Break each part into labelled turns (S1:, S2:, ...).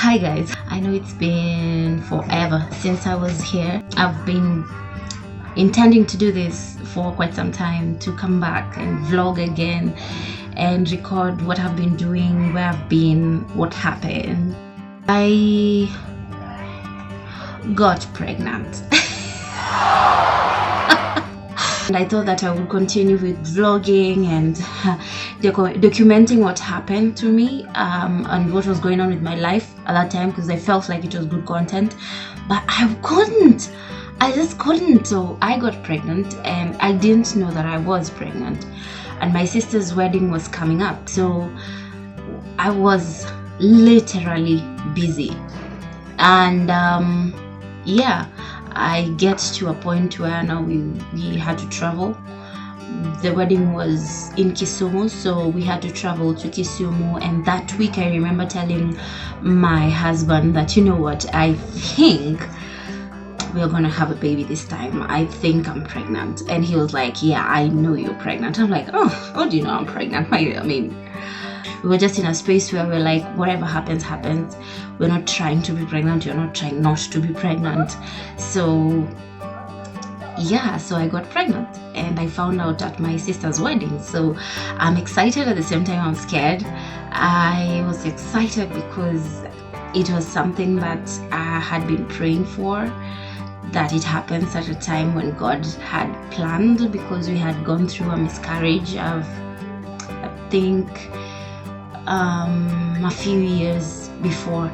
S1: Hi guys, I know it's been forever since I was here. I've been intending to do this for quite some time, to come back and vlog again and record what I've been doing, where I've been, what happened. I got pregnant. And I thought that I would continue with vlogging and documenting what happened to me and what was going on with my life at that time, because I felt like it was good content, but I just couldn't. So I got pregnant and I didn't know that I was pregnant, and my sister's wedding was coming up, so I was literally busy. And I get to a point where now we had to travel. The wedding was in Kisumu, so we had to travel to Kisumu. And that week I remember telling my husband that, you know what, I think we're gonna have a baby this time. I think I'm pregnant. And he was like, yeah, I know you're pregnant. I'm like, oh, how do you know I'm pregnant? I mean, we were just in a space where we're like, whatever happens, happens. We're not trying to be pregnant. You're not trying not to be pregnant. So I got pregnant and I found out at my sister's wedding. So I'm excited, at the same time I'm scared. I was excited because it was something that I had been praying for, that it happens at a time when God had planned, because we had gone through a miscarriage of, I think, a few years before,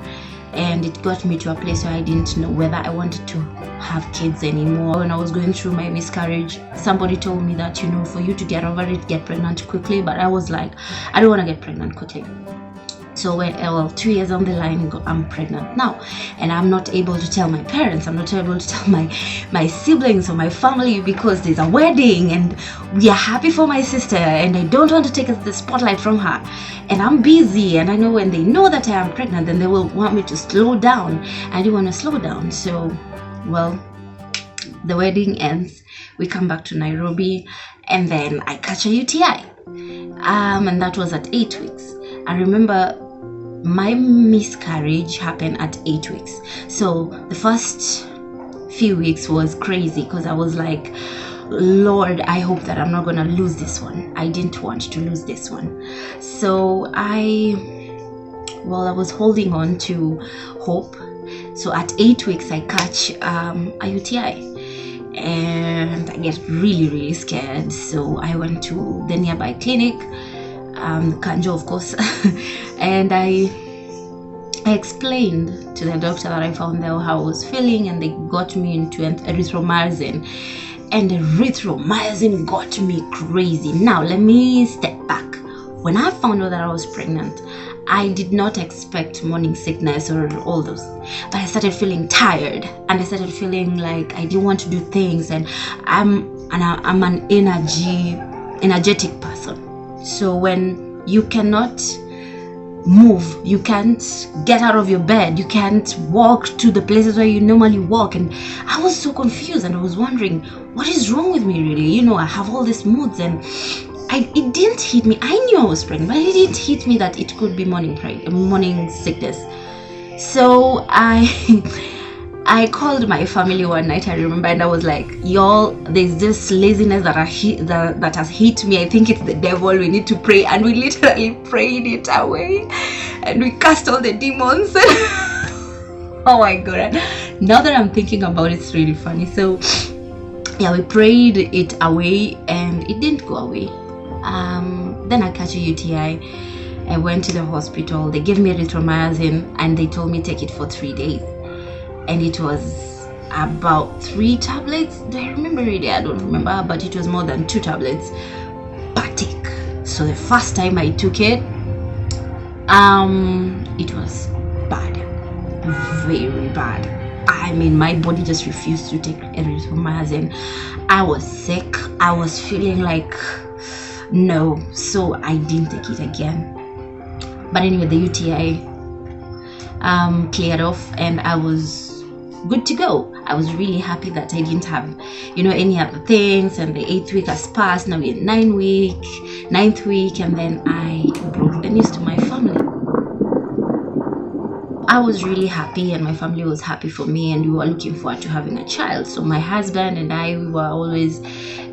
S1: and it got me to a place where I didn't know whether I wanted to have kids anymore. When I was going through my miscarriage, somebody told me that, you know, for you to get over it, get pregnant quickly. But I was like, I don't want to get pregnant quickly. So 2 years on the line, I'm pregnant now, and I'm not able to tell my parents, I'm not able to tell my siblings or my family, because there's a wedding and we are happy for my sister, and I don't want to take the spotlight from her, and I'm busy, and I know when they know that I am pregnant, then they will want me to slow down. I didn't want to slow down. So, well, the wedding ends, we come back to Nairobi, and then I catch a UTI, and that was at 8 weeks. I remember my miscarriage happened at 8 weeks. So the first few weeks was crazy, because I was like, Lord, I hope that I'm not gonna lose this one. I didn't want to lose this one. So I was holding on to hope. So at 8 weeks I catch a UTI and I get really, really scared. So I went to the nearby clinic, Kanjo, of course, and I explained to the doctor that I found there how I was feeling, and they got me into erythromycin, and erythromycin got me crazy. Now let me step back. When I found out that I was pregnant, I did not expect morning sickness or all those, but I started feeling tired, and I started feeling like I didn't want to do things, and I'm an energetic person. So when you cannot move, you can't get out of your bed, you can't walk to the places where you normally walk, and I was so confused, and I was wondering, what is wrong with me really? You know, I have all these moods, and it didn't hit me. I knew I was pregnant, but it didn't hit me that it could be morning sickness. So I called my family one night, I remember, and I was like, y'all, there's this laziness that has hit me. I think it's the devil. We need to pray. And we literally prayed it away, and we cast all the demons. Oh my God. Now that I'm thinking about it, it's really funny. So yeah, we prayed it away and it didn't go away. Then I catch a UTI. I went to the hospital. They gave me erythromycin and they told me take it for 3 days. And it was about 3 tablets. Do I remember really? I don't remember, but it was more than 2 tablets per tick. So the first time I took it, it was bad, very bad. I mean, my body just refused to take erythromycin. I was sick. I was feeling like no, so I didn't take it again. But anyway, the UTI cleared off, and I was good to go. I was really happy that I didn't have, any other things. And the 8th week has passed. Now we're in 9th week, and then I broke the news to my family. I was really happy and my family was happy for me, and we were looking forward to having a child. So my husband and I, we were always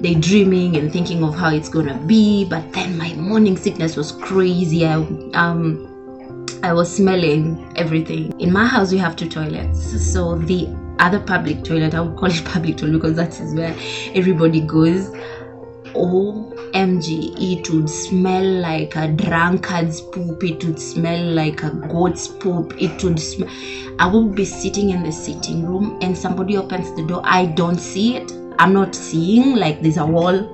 S1: daydreaming and thinking of how it's gonna be. But then my morning sickness was crazy. I was smelling everything. In my house we have 2 toilets, so the other public toilet, I would call it public toilet because that is where everybody goes. OMG, it would smell like a drunkard's poop, it would smell like a goat's poop, it would smell. I would be sitting in the sitting room and somebody opens the door. I don't see it, I'm not seeing, like there's a wall.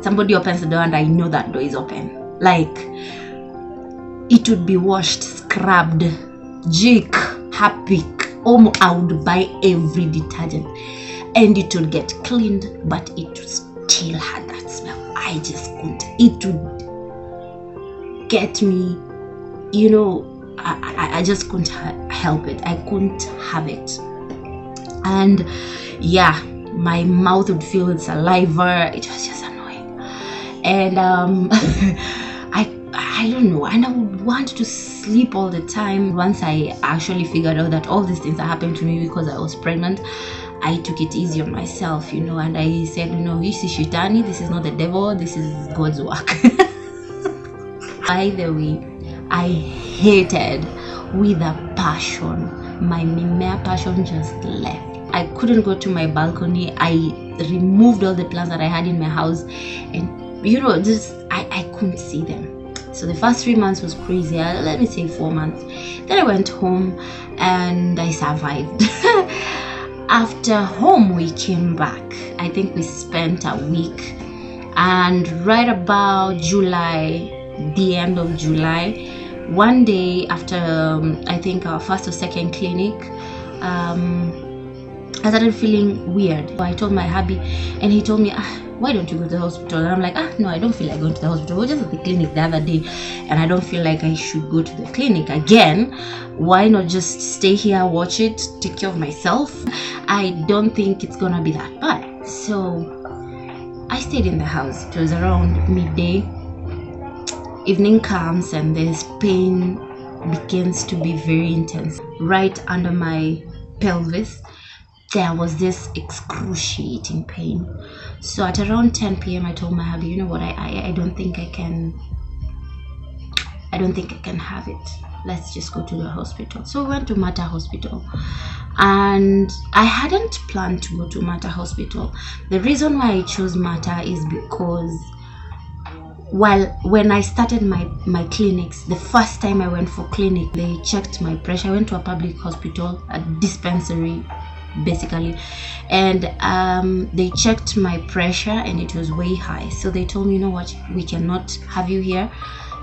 S1: Somebody opens the door and I know that door is open. Like it would be washed, scrubbed, jik, Harpic, I would buy every detergent and it would get cleaned, but it still had that smell. I just couldn't. It would get me, I just couldn't help it. I couldn't have it. And yeah, my mouth would fill with saliva. It was just annoying. And I don't know, and I would want to sleep all the time. Once I actually figured out that all these things are happening to me because I was pregnant, I took it easy on myself, and I said, this is Shitani, this is not the devil, this is God's work. By the way, I hated with a passion. My mimea passion just left. I couldn't go to my balcony. I removed all the plants that I had in my house, and I couldn't see them. So the first 3 months was crazy. Let me say 4 months. Then I went home and I survived. After home, we came back. I think we spent a week, and right about July, the end of July, one day after I think our first or second clinic, I started feeling weird. I told my hubby, and he told me, why don't you go to the hospital? And I'm like, no, I don't feel like going to the hospital. We were just at the clinic the other day and I don't feel like I should go to the clinic again. Why not just stay here, watch it, take care of myself? I don't think it's gonna be that bad. So I stayed in the house. It was around midday. Evening comes and this pain begins to be very intense. Right under my pelvis, there was this excruciating pain. So at around 10 p.m. I told my hubby, you know what, I don't think I can have it. Let's just go to the hospital. So we went to Mater Hospital, and I hadn't planned to go to Mater Hospital. The reason why I chose Mater is because when I started my clinics, the first time I went for clinic, they checked my pressure. I went to a public hospital, a dispensary basically, and they checked my pressure and it was way high. So they told me, you know what, we cannot have you here.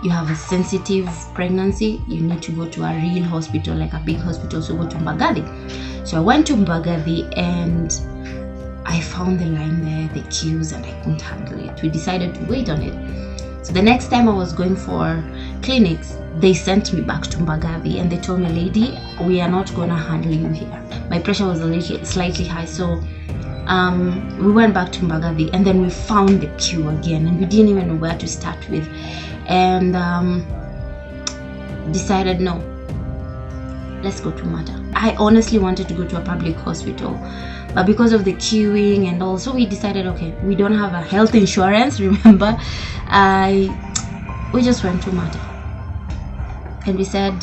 S1: You have a sensitive pregnancy. You need to go to a real hospital, like a big hospital. So go to Mbagathi. So I went to Mbagathi and I found the line there, the queues, and I couldn't handle it. We decided to wait on it. So the next time I was going for clinics, they sent me back to Mbagathi and they told me, lady, we are not going to handle you here. My pressure was a little slightly high, so we went back to Mbagathi, and then we found the queue again, and we didn't even know where to start with, and decided, no, let's go to Mater. I honestly wanted to go to a public hospital, but because of the queuing and also, we decided, okay, we don't have a health insurance, remember, we just went to Mater, and we said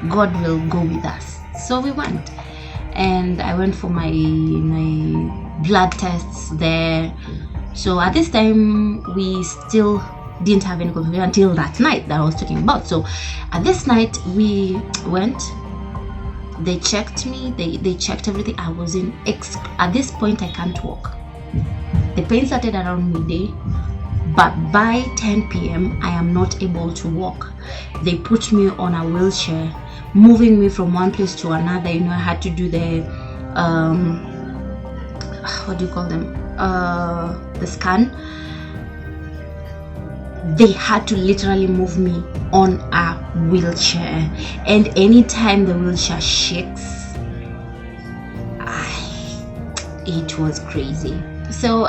S1: God will go with us. So we went, and I went for my blood tests there. So at this time we still didn't have any confusion until that night that I was talking about. So at this night we went, they checked me, they checked everything. I was in at this point I can't walk. The pain started around midday, but by 10 p.m. I am not able to walk. They put me on a wheelchair, moving me from one place to another. I had to do the what do you call them, the scan. They had to literally move me on a wheelchair, and anytime the wheelchair shakes, it was crazy. So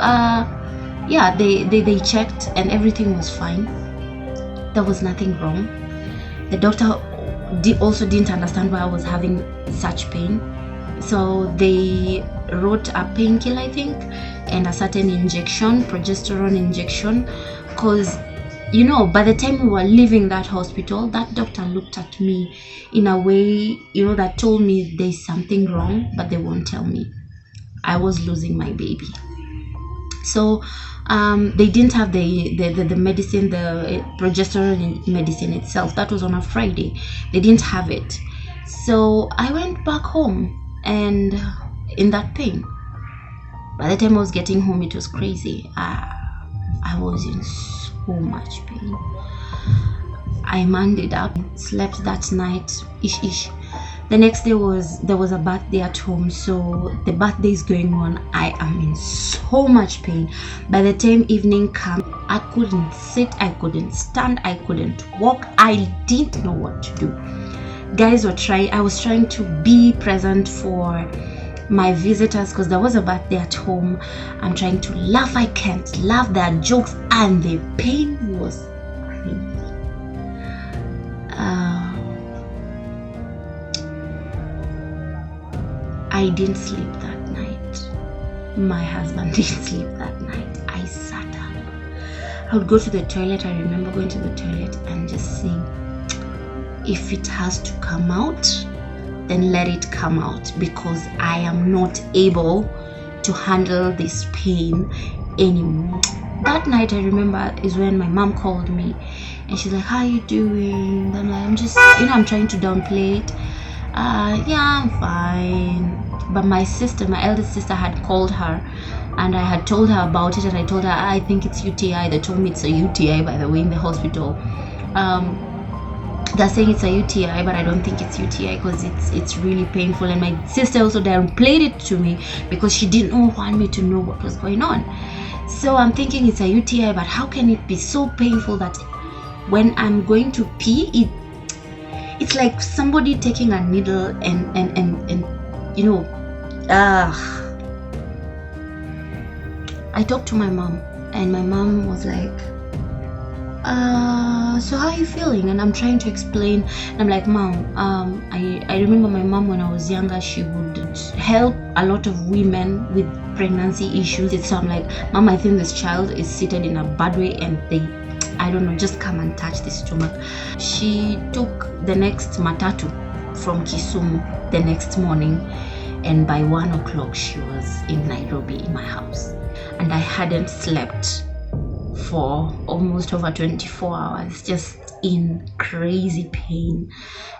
S1: yeah, they checked and everything was fine. There was nothing wrong. The doctor also didn't understand why I was having such pain. So they wrote a painkiller, I think, and a certain injection, progesterone injection, because by the time we were leaving that hospital, that doctor looked at me in a way, that told me there's something wrong, but they won't tell me. I was losing my baby. So they didn't have the medicine, the progesterone medicine itself. That was on a Friday. They didn't have it. So I went back home and in that pain. By the time I was getting home, it was crazy. I was in so much pain. I manned up, slept that night, ish. The next day there was a birthday at home, so the birthday is going on. I am in so much pain. By the time evening came, I couldn't sit, I couldn't stand, I couldn't walk. I didn't know what to do. Guys were trying. I was trying to be present for my visitors because there was a birthday at home. I'm trying to laugh. I can't laugh. There are jokes, and the pain was crazy. I didn't sleep that night. My husband didn't sleep that night. I sat up. I would go to the toilet. I remember going to the toilet and just saying, if it has to come out, then let it come out, because I am not able to handle this pain anymore. That night, I remember, is when my mom called me and she's like, how are you doing? And I'm just, I'm trying to downplay it. Yeah, I'm fine. But my eldest sister had called her and I had told her about it, and I told her, I think it's UTI. They told me it's a UTI, by the way, in the hospital. They're saying it's a UTI, but I don't think it's UTI because it's really painful. And my sister also downplayed it to me because she didn't want me to know what was going on. So I'm thinking it's a UTI, but how can it be so painful that when I'm going to pee, it's like somebody taking a needle and I talked to my mom, and my mom was like, so how are you feeling? And I'm trying to explain, and I'm like, Mom, I remember my mom when I was younger, she would help a lot of women with pregnancy issues. So I'm like, Mom, I think this child is seated in a bad way, and I don't know, just come and touch the stomach. She took the next matatu from Kisumu the next morning, and by 1 o'clock she was in Nairobi in my house, and I hadn't slept for almost over 24 hours, just in crazy pain,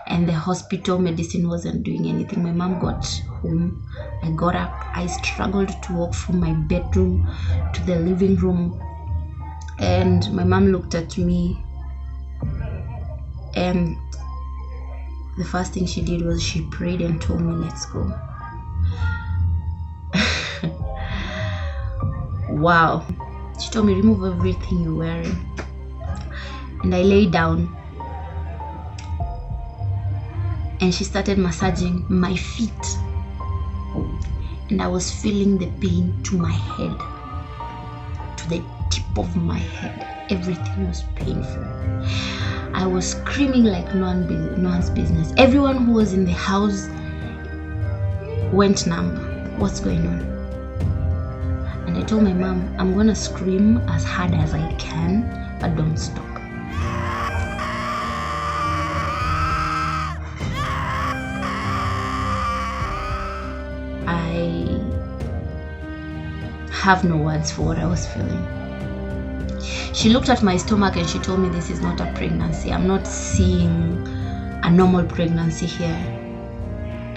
S1: and the hospital medicine wasn't doing anything. My mom got home, I got up, I struggled to walk from my bedroom to the living room, and my mom looked at me, and the first thing she did was she prayed and told me, let's go. Wow. She told me, remove everything you're wearing. And I lay down, and she started massaging my feet, and I was feeling the pain to my head, to the tip of my head. Everything was painful. I was screaming like no one's business. Everyone who was in the house went numb. What's going on? And I told my mom, I'm gonna scream as hard as I can, but don't stop. I have no words for what I was feeling. She looked at my stomach and she told me, this is not a pregnancy. I'm not seeing a normal pregnancy here.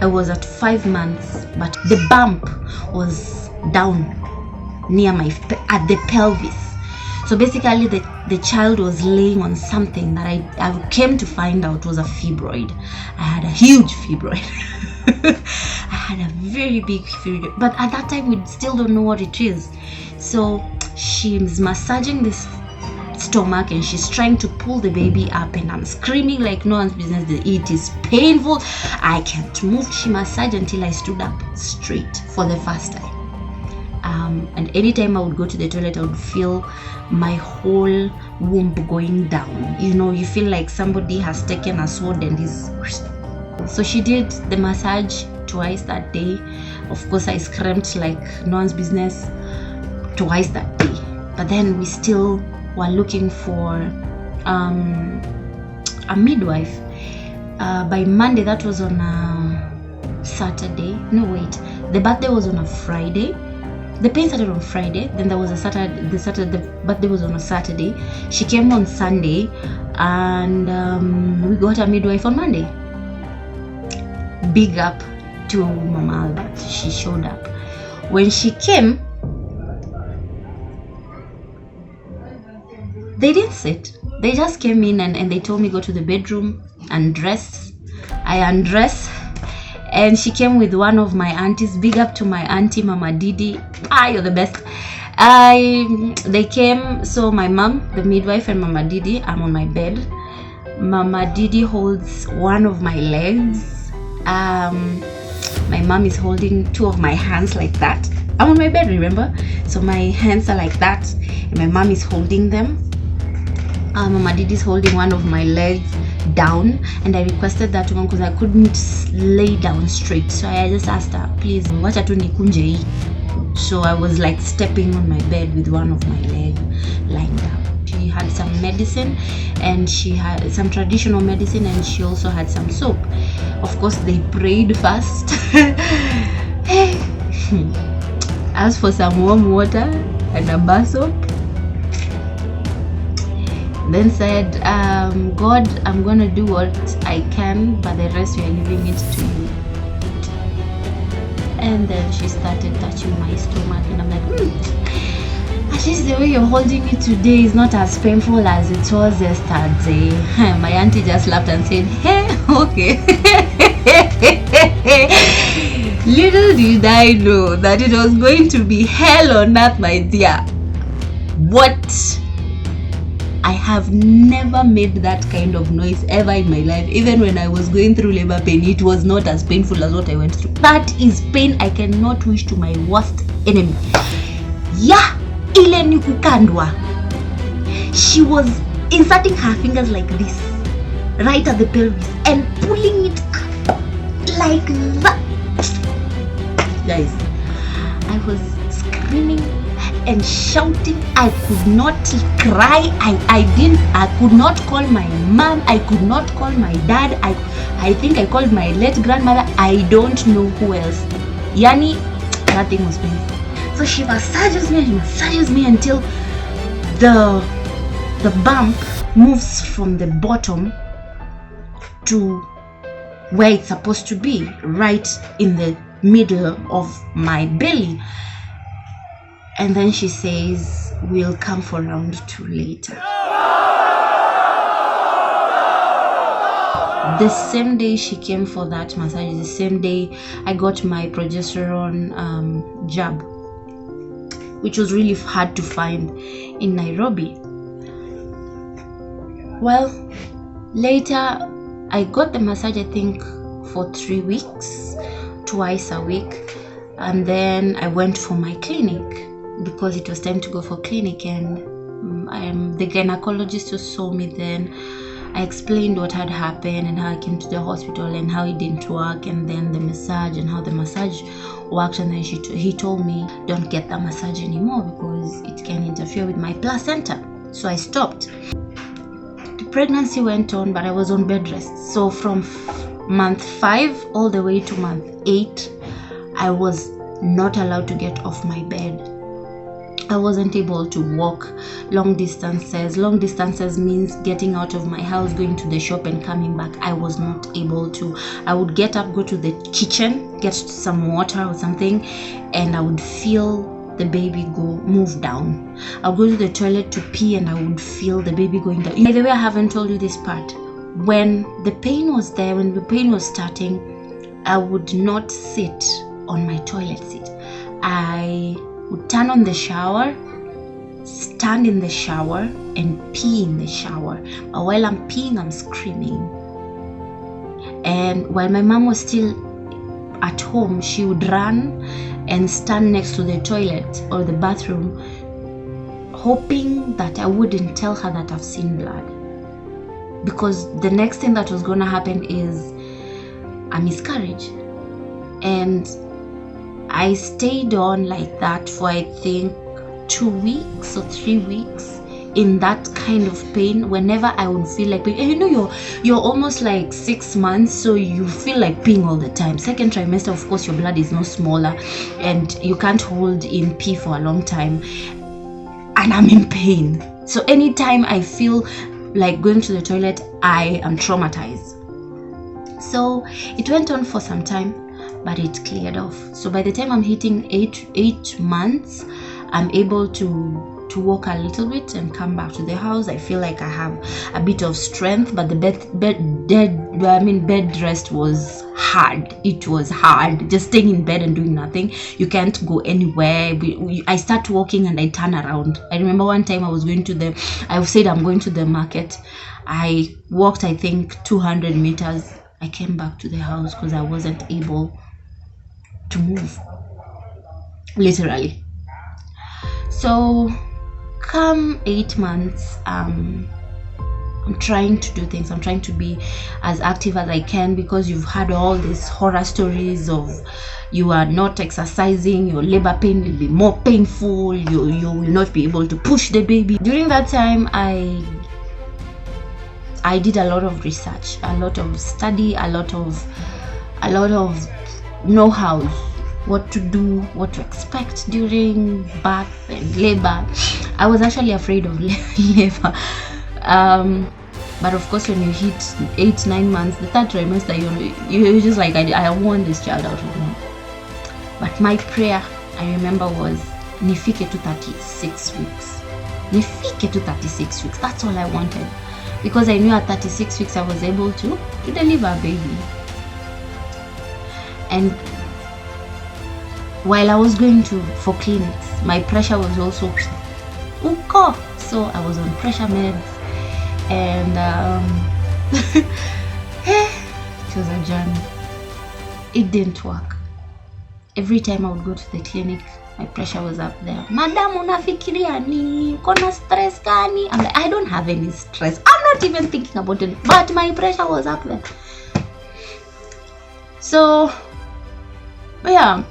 S1: I was at 5 months, but the bump was down near at the pelvis. So basically the child was laying on something that I came to find out was a fibroid. I had a huge fibroid. I had a very big fibroid, but at that time we still don't know what it is. So she's massaging this stomach and she's trying to pull the baby up, and I'm screaming like no one's business. It is painful. I can't move. She massaged until I stood up straight for the first time. and anytime I would go to the toilet, I would feel my whole womb going down. You know, you feel like somebody has taken a sword and is... So she did the massage twice that day. Of course, I screamed like no one's business twice that day. But then we still were looking for a midwife. By Monday, that was on a Saturday. No, wait. The birthday was on a Friday. The pain started on Friday. Then there was a Saturday. The birthday was on a Saturday. She came on Sunday, and we got a midwife on Monday. Big up to Mama Albert. She showed up. When she came, they didn't sit. They just came in and they told me go to the bedroom, undress. I undress, and she came with one of my aunties. Big up to my auntie, Mama Didi. You're the best. They came. So my mom, the midwife, and Mama Didi. I'm on my bed. Mama Didi holds one of my legs. My mom is holding two of my hands like that. I'm on my bed, remember? So my hands are like that, and my mom is holding them. Mama Didi is holding one of my legs down, and I requested that one because I couldn't lay down straight. So I just asked her, please, wacha tu nikunje hii. So I was like stepping on my bed with one of my legs lying down. She had some medicine, and she had some traditional medicine, and she also had some soap. Of course, they prayed first. Asked for some warm water and a bar soap. Then said, God, I'm gonna do what I can, but the rest we are leaving it to you. And then she started touching my stomach, and I'm like, at least the way you're holding it today is not as painful as it was yesterday. My auntie just laughed and said, hey, okay. Little did I know that it was going to be hell on earth, my dear. What? I have never made that kind of noise ever in my life. Even when I was going through labor pain, it was not as painful as what I went through. That is pain I cannot wish to my worst enemy. Yeah, ile ni kukandwa. She was inserting her fingers like this, right at the pelvis, and pulling it up like that. Guys, I was screaming and shouting. I could not cry. I could not call my mom. I could not call my dad. I think I called my late grandmother. I don't know who else. Yani, nothing was painful. So she massages me until the bump moves from the bottom to where it's supposed to be, right in the middle of my belly. And then she says, we'll come for round 2 later. The same day she came for that massage, the same day I got my progesterone jab, which was really hard to find in Nairobi. Well, later I got the massage, I think, for 3 weeks, twice a week. And then I went for my clinic, because it was time to go for clinic, and the gynecologist who saw me then, I explained what had happened and how I came to the hospital and how it didn't work, and then the massage and how the massage worked. And then he told me, don't get that massage anymore because it can interfere with my placenta. So I stopped. The pregnancy went on, but I was on bed rest. So from month 5 all the way to month 8, I was not allowed to get off my bed. I wasn't able to walk long distances. Long distances means getting out of my house, going to the shop and coming back. I was not able to. I would get up, go to the kitchen, get some water or something, and I would feel the baby move down. I'll go to the toilet to pee, and I would feel the baby going down. By the way, I haven't told you this part. When the pain was there, when the pain was starting, I would not sit on my toilet seat. I would turn on the shower, stand in the shower, and pee in the shower. But while I'm peeing, I'm screaming. And while my mom was still at home, she would run and stand next to the toilet or the bathroom, hoping that I wouldn't tell her that I've seen blood, because the next thing that was going to happen is a miscarriage. And I stayed on like that for I think 2 weeks or 3 weeks, in that kind of pain. Whenever I would feel like pain, and you know, you're almost like 6 months, so you feel like peeing all the time. Second trimester, of course, your blood is no smaller and you can't hold in pee for a long time, and I'm in pain. So anytime I feel like going to the toilet, I am traumatized. So it went on for some time, but it cleared off. So by the time I'm hitting eight months, I'm able to walk a little bit and come back to the house. I feel like I have a bit of strength, but the bed rest was hard. It was hard just staying in bed and doing nothing. You can't go anywhere. I start walking and I turn around. I remember one time I said I'm going to the market. I walked I think 200 meters. I came back to the house because I wasn't able to move, literally. So come 8 months, I'm trying to do things. I'm trying to be as active as I can, because you've had all these horror stories of you are not exercising, your labor pain will be more painful, you will not be able to push the baby. During that time, I did a lot of research, a lot of study, a lot of know-how, what to do, what to expect during birth and labor. I was actually afraid of labor, but of course when you hit 8-9 months, the third trimester, you're just like, I want this child out of me. But my prayer, I remember, was nifike to 36 weeks. Nifike to 36 weeks. That's all I wanted, because I knew at 36 weeks I was able to deliver a baby. And while I was going for clinics, my pressure was also uko, so I was on pressure meds, and it was a journey. It didn't work. Every time I would go to the clinic, my pressure was up there. Madam, unafikiria nini? Kona stress gani? I'm like, I don't have any stress. I'm not even thinking about it, but my pressure was up there. So yeah,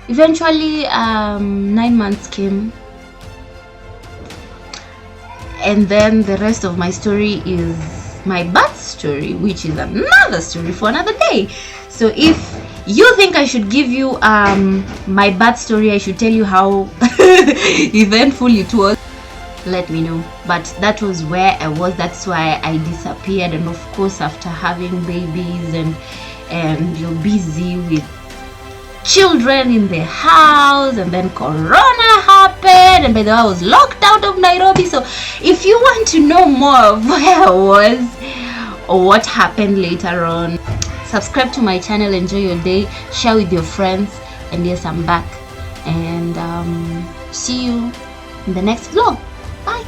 S1: eventually 9 months came, and then the rest of my story is my birth story, which is another story for another day. So if you think I should give you my birth story, I should tell you how eventful it was, let me know. But that was where I was. That's why I disappeared. And of course, after having babies and you're busy with children in the house, and then Corona happened, and by the way, I was locked out of Nairobi. So if you want to know more of where I was or what happened later on, subscribe to my channel, enjoy your day, share with your friends, and yes, I'm back, and see you in the next vlog. Bye.